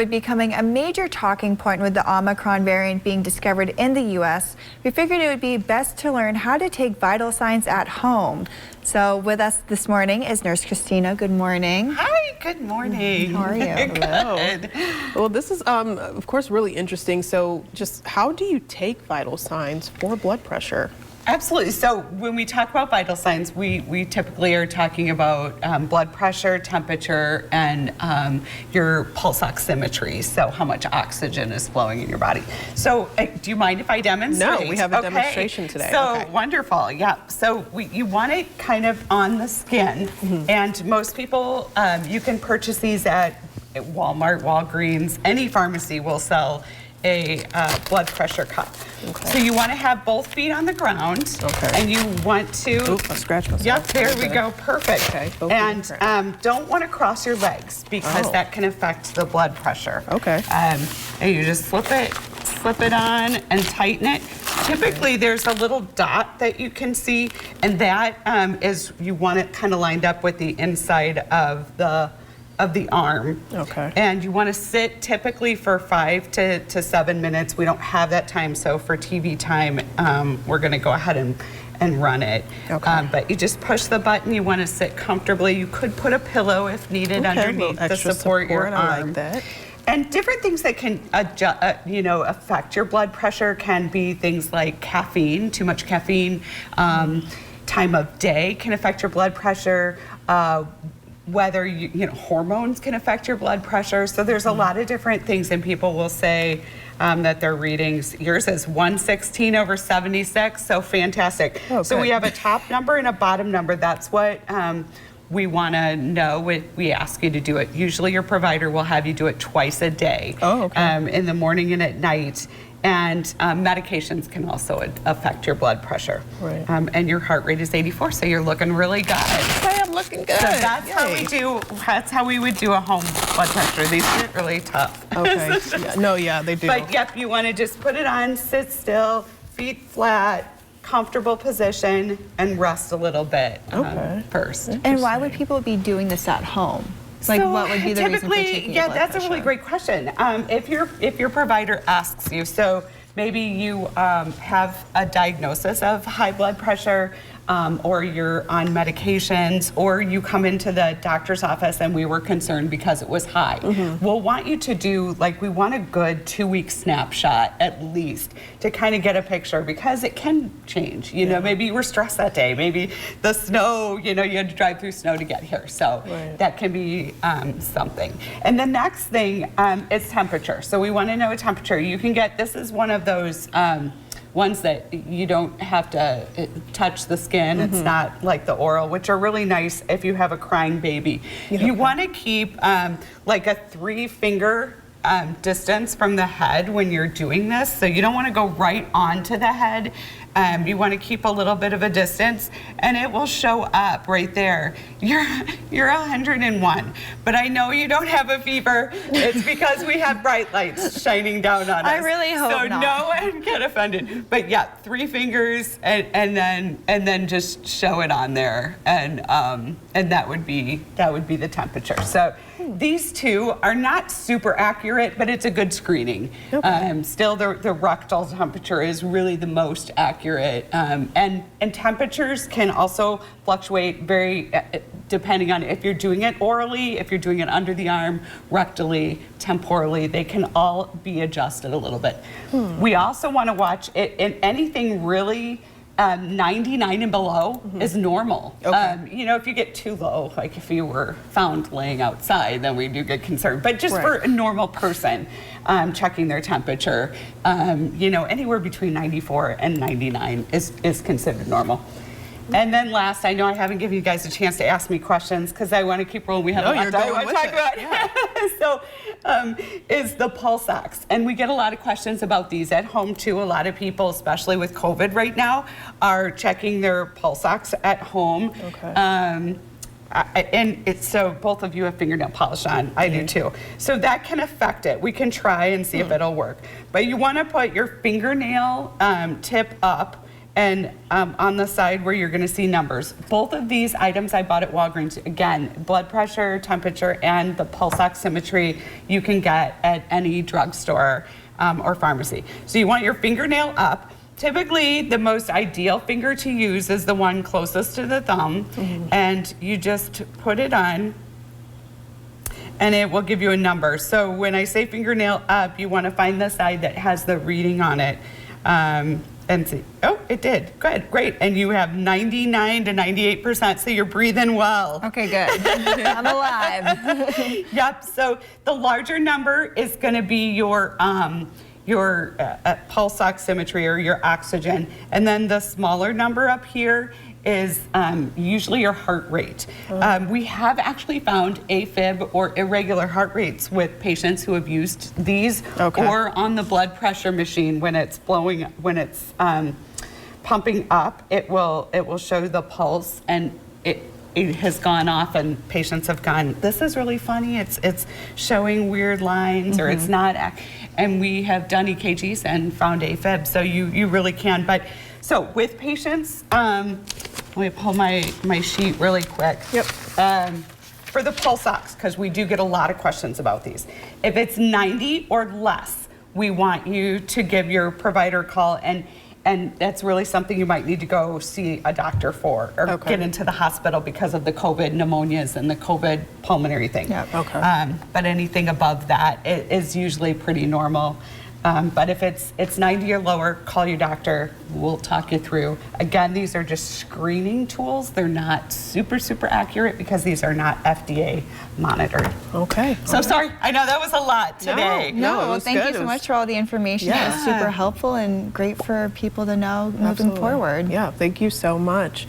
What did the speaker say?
Becoming a major talking point with the Omicron variant being discovered in the U.S., we figured it would be best to learn how to take vital signs at home. So with us this morning is Nurse Christina. Good morning. Hi, good morning. How are you? Good. Well, this is, of course, really interesting. So just how do you take vital signs for blood pressure? Absolutely. So when we talk about vital signs, we typically are talking about blood pressure, temperature, and your pulse oximetry, so how much oxygen is flowing in your body. So do you mind if I demonstrate? No, we have a demonstration today. So wonderful. Yeah. So you want it kind of on the skin, and most people, you can purchase these at Walmart, Walgreens, any pharmacy will sell a blood pressure cup. Okay. So you want to have both feet on the ground. Okay. And you want to... Oop, I scratched myself. Yep, there we go. Perfect. Okay. And don't want to cross your legs because that can affect the blood pressure. Okay. And you just slip it on and tighten it. Typically there's a little dot that you can see, and that is, you want it kind of lined up with the inside of the arm. Okay. And you want to sit typically for 5 to 7 minutes. We don't have that time, so for TV time, we're going to go ahead and run it. Okay. But you just push the button. You want to sit comfortably. You could put a pillow if needed underneath to support your arm. I like that. And different things that can affect your blood pressure can be things like caffeine. Too much caffeine, time of day can affect your blood pressure. Whether hormones can affect your blood pressure. So there's a lot of different things, and people will say that their readings, yours is 116/76, so fantastic. Oh, so we have a top number and a bottom number. That's what we want to know. We ask you to do it. Usually your provider will have you do it twice a day. Oh, okay. In the morning and at night. And medications can also affect your blood pressure. Right. And your heart rate is 84, so you're looking really good. I am looking good. So that's how we do. That's how we would do a home blood pressure. These get really tough. Okay. Yeah, they do. But yep, you want to just put it on, sit still, feet flat, comfortable position, and rest a little bit first. And why would people be doing this at home? Like, so what would be the reason for taking your blood that's pressure? a really great question. If your provider asks you, so maybe you have a diagnosis of high blood pressure, or you're on medications, or you come into the doctor's office and we were concerned because it was high. We'll want you to do, we want a good 2-week snapshot at least to kind of get a picture, because it can change. Maybe you were stressed that day, maybe the snow, you had to drive through snow to get here. So that can be something. And the next thing is temperature. So we want to know a temperature. You can get, this is one of those ones that you don't have to touch the skin. It's not like the oral, which are really nice if you have a crying baby. You want to keep like a 3-finger distance from the head when you're doing this. So you don't want to go right onto the head. You want to keep a little bit of a distance, and it will show up right there. You're 101, but I know you don't have a fever. It's because we have bright lights shining down on us. I really hope so not. No one get offended. But yeah, 3 fingers, and then just show it on there, and that would be the temperature. So these two are not super accurate, but it's a good screening. Okay. Still, the rectal temperature is really the most accurate, and temperatures can also fluctuate very depending on if you're doing it orally, if you're doing it under the arm, rectally, temporally. They can all be adjusted a little bit. We also want to watch it in anything really 99 and below is normal. Okay. If you get too low, like if you were found laying outside, then we do get concerned. But just for a normal person, checking their temperature, anywhere between 94 and 99 is considered normal. And then last, I know I haven't given you guys a chance to ask me questions because I want to keep rolling. We have a lot that I want to talk about. Yeah. So is the pulse ox. And we get a lot of questions about these at home too. A lot of people, especially with COVID right now, are checking their pulse ox at home. Okay. And it's so both of you have fingernail polish on. I do too. So that can affect it. We can try and see if it'll work. But you want to put your fingernail tip up and on the side where you're going to see numbers. Both of these items I bought at Walgreens. Again, blood pressure, temperature, and the pulse oximetry you can get at any drugstore or pharmacy. So you want your fingernail up. Typically, the most ideal finger to use is the one closest to the thumb, and you just put it on, and it will give you a number. So when I say fingernail up, you want to find the side that has the reading on it, and see. Oh, it did. Good, great. And you have 99 to 98%, so you're breathing well. Okay, good. I'm alive. Yep. So the larger number is going to be your pulse oximetry or your oxygen. And then the smaller number up here is usually your heart rate. We have actually found AFib or irregular heart rates with patients who have used these or on the blood pressure machine when it's blowing, when it's pumping up, it will show the pulse, and it has gone off and patients have gone, this is really funny, it's showing weird lines or it's not, and we have done EKGs and found AFib, so you really can. But so with patients, let me pull my sheet really quick. Yep. For the pulse ox, because we do get a lot of questions about these. If it's 90 or less, we want you to give your provider a call, and that's really something you might need to go see a doctor for or get into the hospital because of the COVID pneumonias and the COVID pulmonary thing. Yeah. But anything above that is usually pretty normal. But if it's 90 or lower, call your doctor. We'll talk you through. Again, these are just screening tools. They're not super accurate because these are not FDA monitored. Okay. So sorry, I know that was a lot today. No, it was thank you good. so much for all the information. Yeah. It was super helpful and great for people to know moving forward. Yeah, thank you so much.